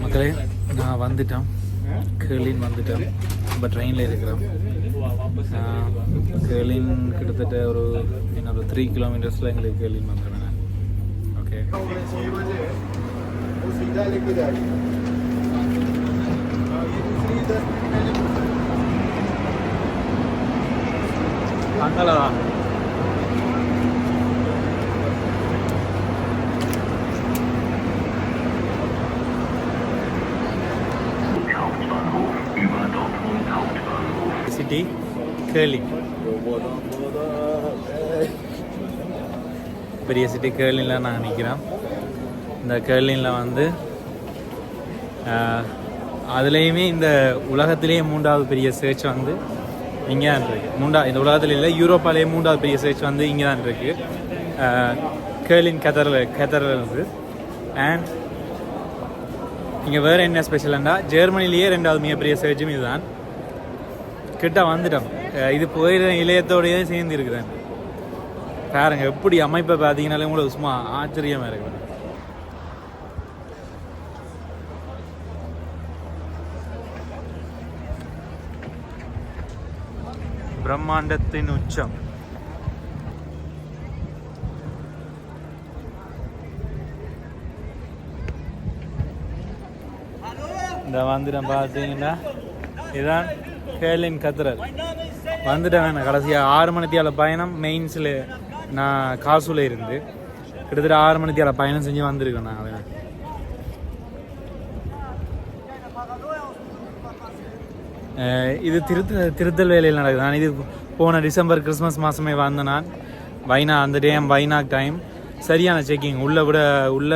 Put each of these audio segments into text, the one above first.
மக்களே நான் வந்துட்டோம், கேர்லின் வந்துட்டோம். இப்போ ட்ரெயினில் இருக்கிறோம். கேர்லின் கிட்டத்தட்ட ஒரு 3 கிலோமீட்டர்ஸில் எங்களுக்கு கேர்லின் வந்துடுவேன். ஓகே, அங்கதான் சிட்டி கேர்லின், பெரிய சிட்டி கேர்லினில் நான் நிற்கிறேன். இந்த கேர்லினில் வந்து அதுலேயுமே இந்த உலகத்திலேயே 3வது பெரிய சர்ச் வந்து இங்கே தான் இருக்குது. இந்த உலகத்தில் இல்லை, யூரோப்பாலேயே 3வது பெரிய சர்ச் வந்து இங்கே தான் இருக்குது. கேர்லின் கத்தரில் இருக்குது. அண்ட் இங்கே வேறு என்ன ஸ்பெஷல்னா, ஜெர்மனிலேயே 2வது மிகப்பெரிய சர்ச்சும் இதுதான். கிட்ட வந்துட்டோம். இது போயிட இளையத்தோடையே சேர்ந்து இருக்குதான். பாருங்க எப்படி அமைப்பை பார்த்தீங்கன்னாலே உங்களுக்கு சும்மா ஆச்சரியமாக இருக்கு. பிரம்மாண்டத்தின் உச்சம். இந்த வந்துட்டோம். பார்த்தீங்கன்னா இதுதான் கேர்லின் கத்தரல். வந்துட்டேன் நான் கடைசியாக 6 மணித்தியால பயணம். மெயின்ஸில் நான் காசூல இருந்து கிட்டத்தட்ட 6 மணித்தியால பயணம் செஞ்சு வந்திருக்கேன் நான். இது திருத்தல்வேலியில் நடக்குது. நான் இது போன டிசம்பர் கிறிஸ்மஸ் மாதமே வந்த நான் அந்த வைனாக் டைம் சரியான செக்கிங். உள்ள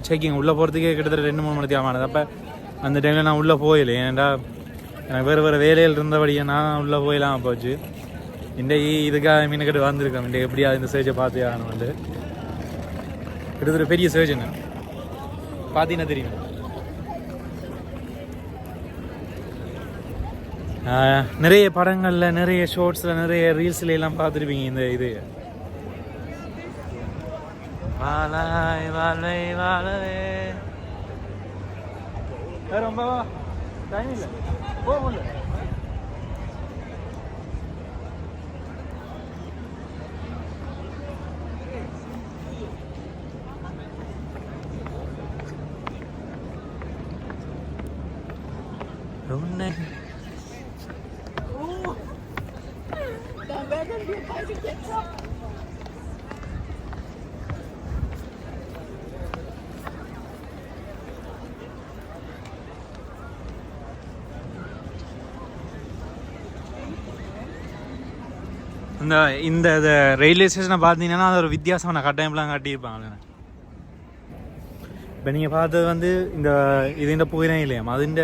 செக்கிங் உள்ளே போகிறதுக்கே கிட்டத்தட்ட 2-3 மணி ஆனது. அப்போ அந்த டைமில் நான் உள்ளே போயில, ஏன்டா எனக்கு வேறு வேலையில் இருந்தபடியே நான் உள்ளே போயிடலாம் போச்சு. இன்றைக்கு இதுக்காக மீனக்கட்டு வந்திருக்கேன். இன்றைக்கு எப்படியா இந்த சர்ச்சை பார்த்து ஆகணும் வந்து. கிட்டத்தட்ட பெரிய சர்ஜன் பார்த்தீங்கன்னா தெரியும். நிறைய படங்களில், நிறைய ஷார்ட்ஸில், நிறைய ரீல்ஸில் எல்லாம் பார்த்துருப்பீங்க இந்த இது. வாழாய் வாழை வாழவே ரொம்ப டைம் இல்லை, போக முடியல. இந்த ரயில்வே ஸ்டேஷனை பார்த்தீங்கன்னா அது ஒரு வித்தியாசமான கட்டமைப்புலாம் காட்டியிருப்பாங்க. இப்போ நீங்கள் பார்த்தது வந்து இந்த புகை இல்லையா, அதுன்ற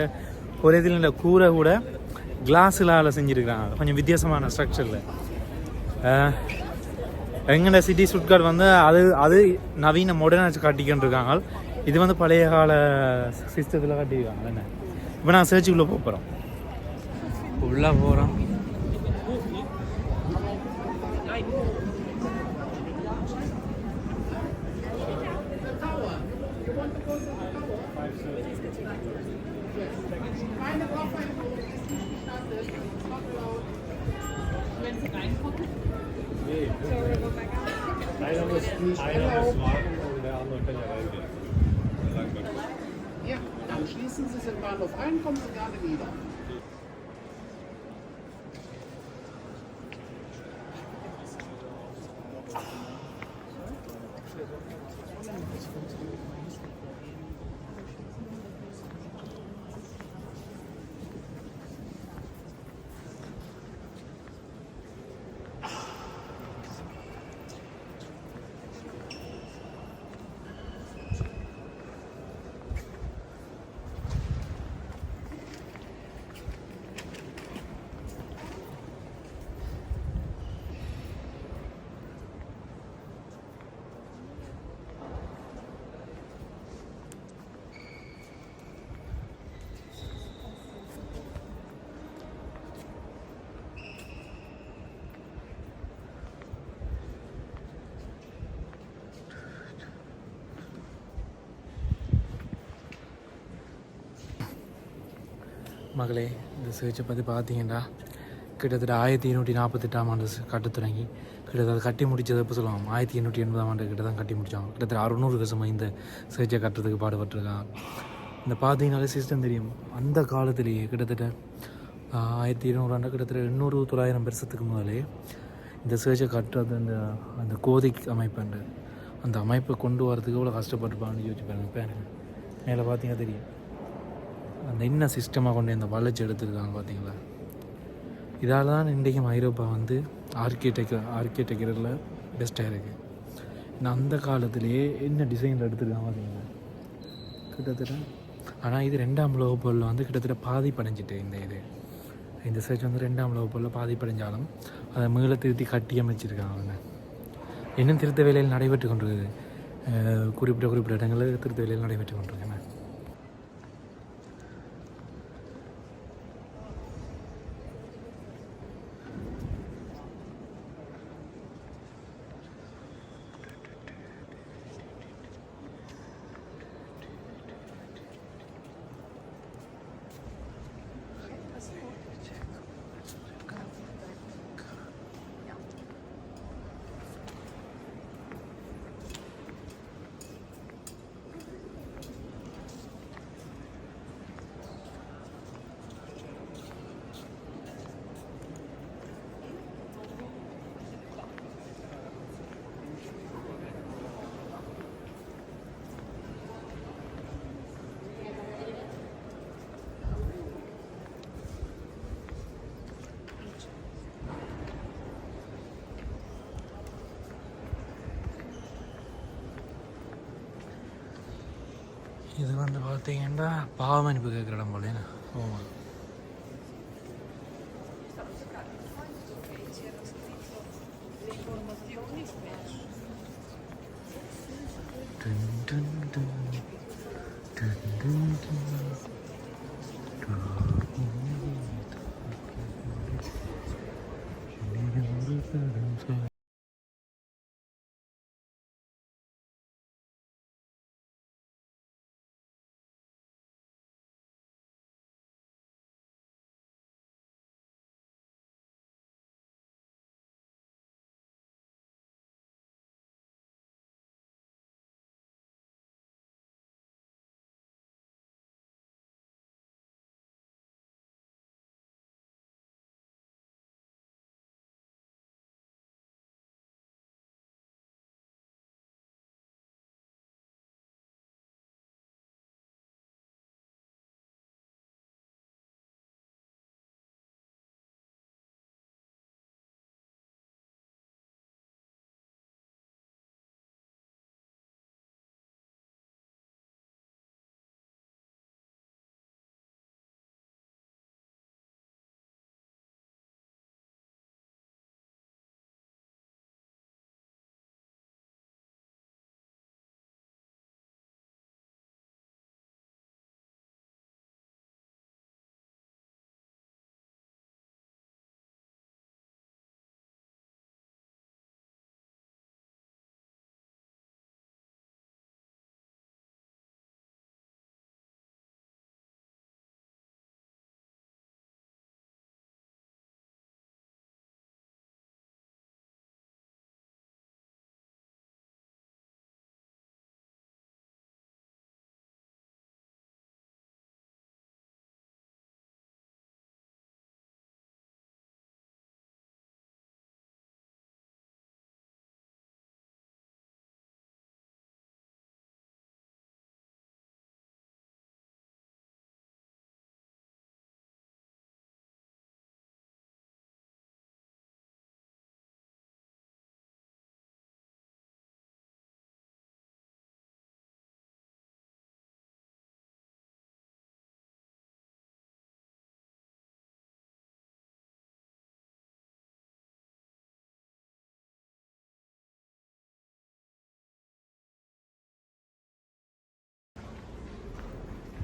புகையில் இந்த கூரை கூட கிளாஸில் செஞ்சுருக்கிறாங்க. கொஞ்சம் வித்தியாசமான ஸ்ட்ரக்சரில். எங்கள்ட சிட்டி ஸ்டுட்கார்ட் வந்து அது நவீன மாடர்னாக காட்டிக்கிட்டு இருக்காங்க. இது வந்து பழைய கால சிஸ்டத்தில் காட்டியிருக்காங்க. என்ன இப்போ நான் சர்ச்சுக்குள்ளே போகிறோம். உள்ளே போகிறோம். Ja, dann schließen Sie den Bahnhof ein, kommen Sie gerne wieder. மகளே, இந்த சர்ச்சை பற்றி பார்த்தீங்கன்னா கிட்டத்தட்ட 1248 ஆண்டு கட்ட தொடங்கி கிட்டத்தட்ட கட்டி முடிச்சதை எப்போ சொல்லுவாங்க 1880 கிட்ட தான் கட்டி முடித்தாங்க. கிட்டத்தட்ட 600 வருஷமாக இந்த சர்ச்சை கட்டுறதுக்கு பாடுபட்டுருக்காங்க. இந்த பார்த்தீங்கனாலே சிஸ்டம் தெரியும். அந்த காலத்திலேயே கிட்டத்தட்ட 1200 கிட்டத்தட்ட 800-900 வருஷத்துக்கு முதலே இந்த சர்ச்சை கட்டுறது அந்த அந்த கோதிக் அமைப்புண்டு அந்த அமைப்பை கொண்டு வரதுக்கு எவ்வளோ கஷ்டப்பட்டுருப்பான்னு யோசிச்சு பாருங்க. இப்போ மேலே பார்த்தீங்கன்னா தெரியும் அந்த என்ன சிஸ்டமாக கொண்டு இந்த வளர்ச்சி எடுத்துருக்காங்க பார்த்தீங்களா. இதால் தான் இன்றைக்கும் ஐரோப்பா வந்து ஆர்கிடெக்சரில் பெஸ்ட்டாக இருக்குது. நான் அந்த காலத்திலேயே என்ன டிசைனில் எடுத்துருக்காங்க பார்த்தீங்களா கிட்டத்தட்ட. ஆனால் இது 2ஆம் உலகப் போரில் வந்து கிட்டத்தட்ட பாதிப்படைஞ்சிட்டு இந்த சர்ச் வந்து 2ஆம் உலகப் போரில் பாதிப்படைஞ்சாலும் அதை மீள திருத்தி கட்டி அமைச்சிருக்காங்க. அவங்க இன்னும் திருத்த வேலையில் நடைபெற்று கொண்டிருக்குது. குறிப்பிட்ட இடங்களில் திருத்த வேலையில் நடைபெற்று கொண்டிருக்கேன். இது வந்து பார்த்தீங்கன்னா பாவமன்னிப்பு கேட்குற இடம் போல. ஆமாம்,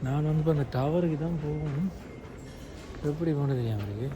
நான் வந்து இப்போ அந்த டவருக்கு தான் போகணும். எப்படி போனது தெரியாமல் இருக்குது.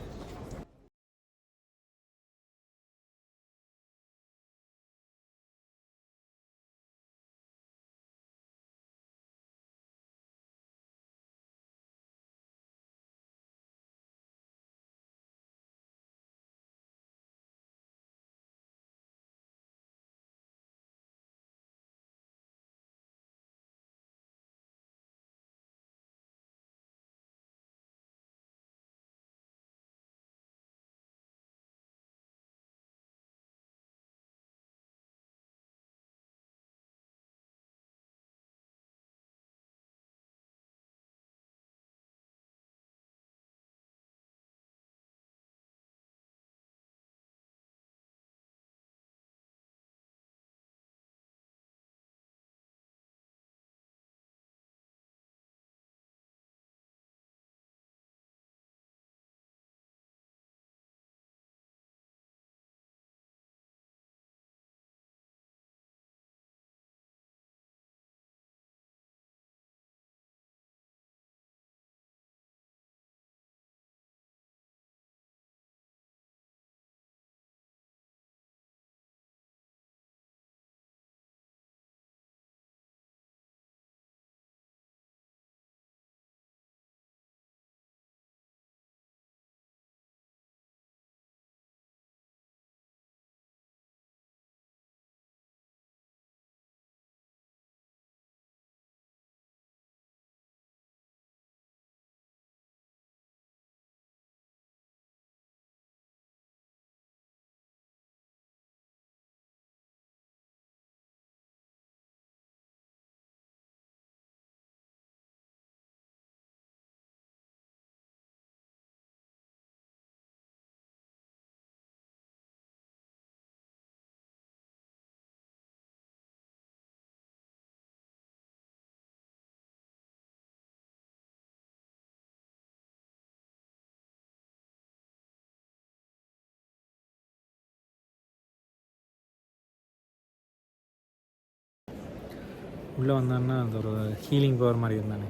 உள்ளே வந்தோன்னா அந்த ஒரு ஹீலிங் பவர் மாதிரி இருந்தானே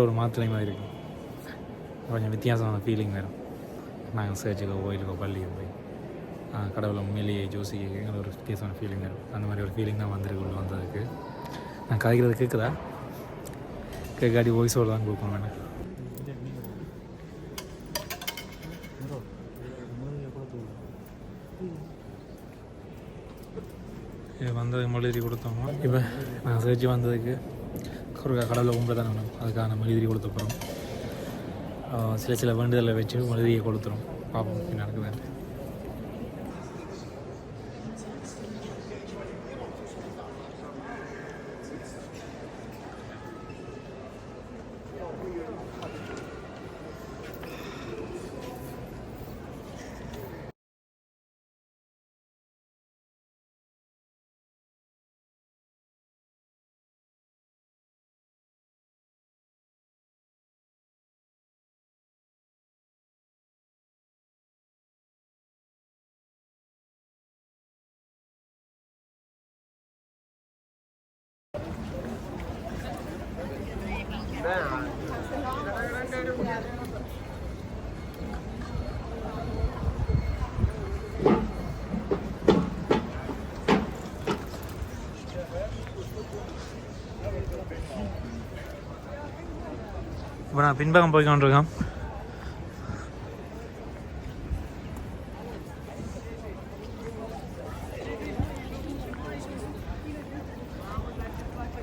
ஒரு மாத்திரை மாதிரி இருக்கும். கொஞ்சம் வித்தியாசமான ஃபீலிங் வரும். நாங்கள் சர்ச்சுக்கோ கோயிலுக்கோ பள்ளிக்கோ போய் கடவுளை உண்மையிலேயே ஜோசிக்க ஒரு வித்தியாசமான ஃபீலிங் வரும். அந்த மாதிரி ஒரு ஃபீலிங் தான் வந்திருக்கு உள்ள வந்ததுக்கு. நான் கதைக்கிறது கேட்குதா? கேட்காட்டி வாய்ஸோடு தான் கொடுப்போம். வேணேன் இது வந்ததுக்கு மெழுதிரி கொடுத்தோமா. இப்போ நான் சர்ச்சு வந்ததுக்கு கடவுளை கும்பிட தான் வேணும். அதுக்கான மெழுதிரி கொடுத்த போகிறோம். சில வேண்டுதலை வச்சு மெழுதிரியை கொடுத்துரும். பார்ப்போம் என்ன நடக்குது. இப்போ நான் பின்பக்கம் போய் கொண்டிருக்கேன்.